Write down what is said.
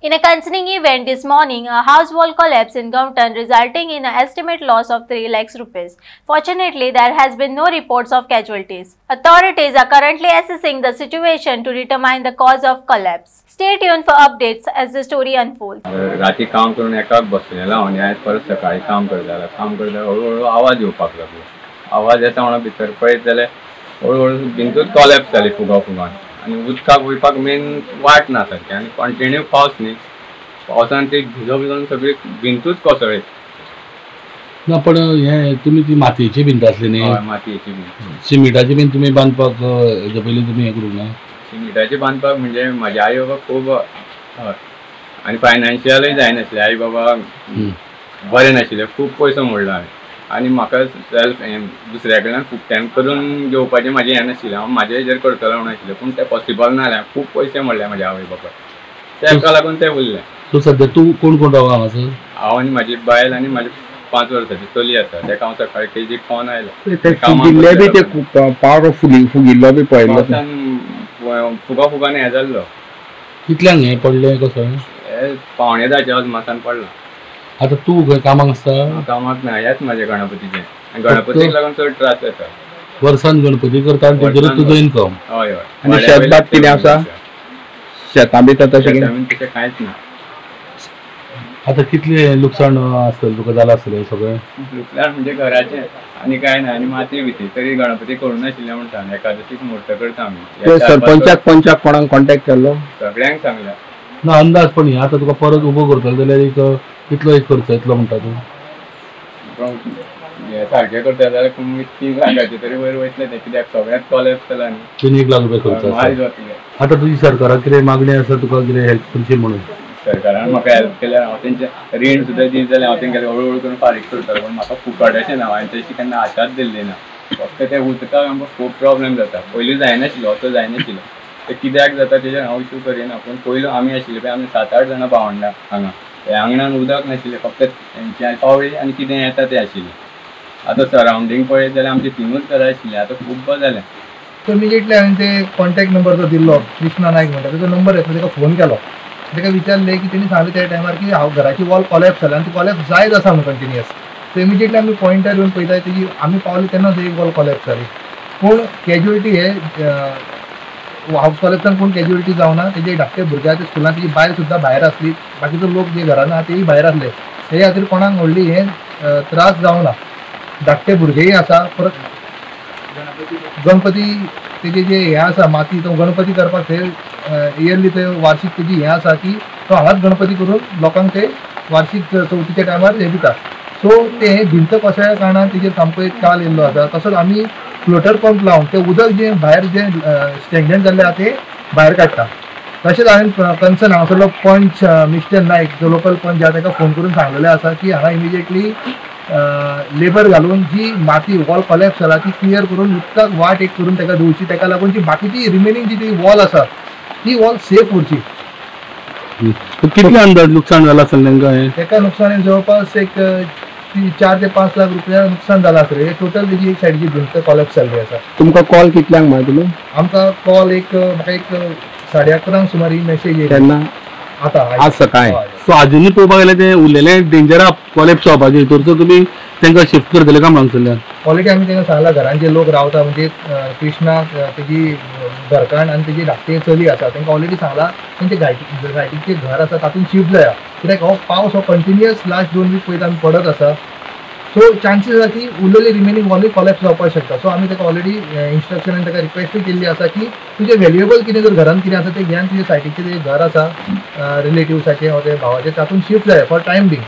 In a concerning event this morning, a house wall collapsed in Gauntan, resulting in an estimate loss of 3 lakhs rupees. Fortunately, there has been no reports of casualties. Authorities are currently assessing the situation to determine the cause of collapse. Stay tuned for updates as the story unfolds. राती काम करून एकाक बसलेला आणि आज परत सकाळी काम करता हळूहळू आवाज येवपाक लागलो. आवाज येता म्हणून भितर पळयत जाल्यार हळूहळू भिंतूच कॉलॅप्स जाली फुगोन आणि उदकाक वयपाक मेन वाट ना सारकी आणि कंटिन्यू पावस न्ही पावसान ती भिजून सगळी भिंतूच कोसळ्ळी. ना पण हे तुम्ही ती मातयेची भिंत आसली न्ही? हय मातयेची भिंत. सिमिटाची भिंत तुम्ही बांदपाक हेजे पयलीं तुम्ही हे करूंक ना? सिमिटाची बांदपाक म्हणजे म्हाजे आई बाबा खूब आनी फायनान्शियलूय जायनासलें. आई बाबा बरें नाशिल्ले, खूब पयसो मोडलो हांवें आनी म्हाका सेल्फ दुसऱ्या कडल्यान खूब टायम करून घेवपाचें म्हाजें हें नाशिल्लें. हांव म्हाजे हेजेर करतलो म्हणून आशिल्लें पूण तें पॉसिबल ना जालें. खूब पयशे मोडले म्हाज्या आवय बापाय, तेका लागून तें उरलें. सो सध्या तूं कोण कोण रावता हांगासर? हांव आनी म्हाजी बायल आनी म्हाजी 5 वर्सांची चली आसा. तेका हांव सकाळी केजी फोन आयलो. फुगिल्लो बी पळयलो फुगांनी हें जाल्लो. कितल्यांक हें पडलें कसो? हे 9:15 अजमासान पडला. आतां तूं खंय कामाक आसता? कामाक ना, हेच म्हाजें गणपतीचें. आनी गणपतीक लागून चड त्रास जाता. वर्सान गणपती करता आनी तेजेरूच तुजो इनकम? हय हय. आनी शेतबाग कितें आसा? शेतां बी तशें तशें कांयच ना. आतां कितलें लुकसाण आसतलें तुका जालां आसतलें सगळें? लुकसाण म्हणजे घराचें आनी कांय ना. आनी माती बिती तरी गणपती करूं नाशिल्लें म्हणटा. एकादशीक म्हूर्त करता आमी. सरपंचाक कोणाक कॉन्टॅक्ट केल्लो? सगळ्यांक सांगल्या. ना अंदाज पण हे आतां तुका परत उबो करतलो जाल्यार एक कितलो एक खर्च येतलो म्हणटा तूं? हे सारकें करता जाल्यार 3 लाखाचे तरी वयर वयतले ते, कित्याक सगळ्यात कॉलॅप्स जाला न्ही. 3 लाख रुपया खर्च आसा. आतां तुजी सरकाराक कितें मागणी आसा तुका कितें हेल्प करची म्हणून? सरकारान म्हाका हेल्प केल्यार हांव तेंचें रीण सुद्दां दीत जाल्यार हांव तेंगेले हळूहळू करून फारीक करतलो. पूण म्हाका फुकट अशें ना, हांवें तशी केन्ना आशाच दिल्ली ना. फक्त ते उदकाक आमकां खूब प्रॉब्लेम जाता. पयलीं जायनाशिल्लो, असो जायनाशिल्लो. ते कित्याक जाता तेजेर हांव इशू करिना. पूण पयलीं आमी आशिल्ले पळय, आमी 7-8 जाणां भावंडां हांगा. हे आंगणान उदक नाशिल्लें, फक्त तेंच्या पावळी आनी कितें येता तें आशिल्लें. आतां सरावंडींग पळयत जाल्यार आमची 3च घरां आशिल्लीं. आतां खूब जालें. इमिजिएटली हांवें ते कॉन्टॅक्ट नंबर जो दिल्लो कृष्णा नायक म्हणटा तेजो नंबर येतलो, तेका फोन केलो. तेका विचारलें की तेणी सांगलें त्या टायमार की हांव घराची वॉल कॉलॅप्स जाला आनी ती कॉलॅप्स जायत आसा म्हणून कंटिन्युअस. सो इमिजिएटली आमी पॉयंटार येवन पळयता तेजी आमी पावले तेन्नाच एक वॉल कॉलॅप्स जाली. पूण कॅज्युअलिटी हे हाऊस कॉलॅप्सान कोण कॅज्युअलिटी जावना. तेजे धाकटे भुरगे ते स्कुलान तेजी बायल सुद्दां भायर आसली. बाकीचो लोक जे घरान आहा तेय भायर आसले. ते खातीर कोणाक व्हडली हे त्रास जावना. धाकटे भुरगेय आसा. परत गणपती तेजे जे हें आसा माती तो गणपती करपाक ते इयरली ते वार्षिक तेजी हें आसा की तो हांगाच गणपती करून लोकांक ते वार्षिक चवथीच्या टायमार हे दिता. सो ते भिंत कोसळ्या कारणान तेजेर सामको एक काल येयल्लो आसा. तसोच आमी फ्लोटर पंप लावन ते उदक जें भायर जें स्टॅग्नंट जाल्लें आहा तें भायर काडटा. तशेंच हांवें कन्सर्न हांगासरलो पंच मिस्टर नायक जो लोकल पंच आहा ताका फोन करून सांगलेलें आसा की हांगा इमिजिएटली लेबर घालून जी माती वॉल कॉलॅप्स जाला ती क्लियर करून उदकाक वाट एक करून ताका दिवची. ताका लागून जी बाकीची रिमेनिंग जी ती वॉल आसा ती वॉल सेफ उरची. कितले अंदाज लुकसाण जाला आसतलें तांकां? ताका नुकसान जवळपास एक 4 ते 5 लाख रुपया नुकसान जाला आसतलें. टोटल तेजी एक सायडीची भिंत कॉलॅप्स जाल्ली आसा. तुमकां कॉल कितल्यांक मेळटलो? आमकां कॉल म्हाका एक 11:30 सुमार ही मेसेज येयली. तेन्ना आतां आज सकाळी. सो आजुनूय पळोवपाक गेल्यार तें उरलेलें डेंजर आहा कॉलॅप्स जावपाचें. हितूरचो तुमी तांकां शिफ्ट करतले काय हांगासरल्यान? ऑलरेडी आमी तांकां सांगलां घरान जे लोक रावता म्हणजे कृष्णा तेजी घरकान्न आनी तेजी धाकटी चली आसा तांकां ऑलरेडी सांगलां तेंचे घायटीचें घर आसा तातूंत शिफ्ट जाया. कित्याक हो पावस हो कंटिन्युअस लास्ट 2 वीक पयलीं आमी पडत आसा. सो चान्सीस आसा की उरलेली रिमेनिंग वॉलूय कॉलॅप्स जावपाक शकता. सो आमी ताका ऑलरेडी इंस्ट्रक्शन आनी ताका रिक्वेस्टूय केल्ली आसा की तुजें व्हॅल्युएबल कितें जर घरान कितें आसा तें घेवन तुजें सायटीचें जें घर आसा रिलेटिव्साचें वा ते भावाचें तातूंत शिफ्ट जाय फॉर टायम बींग.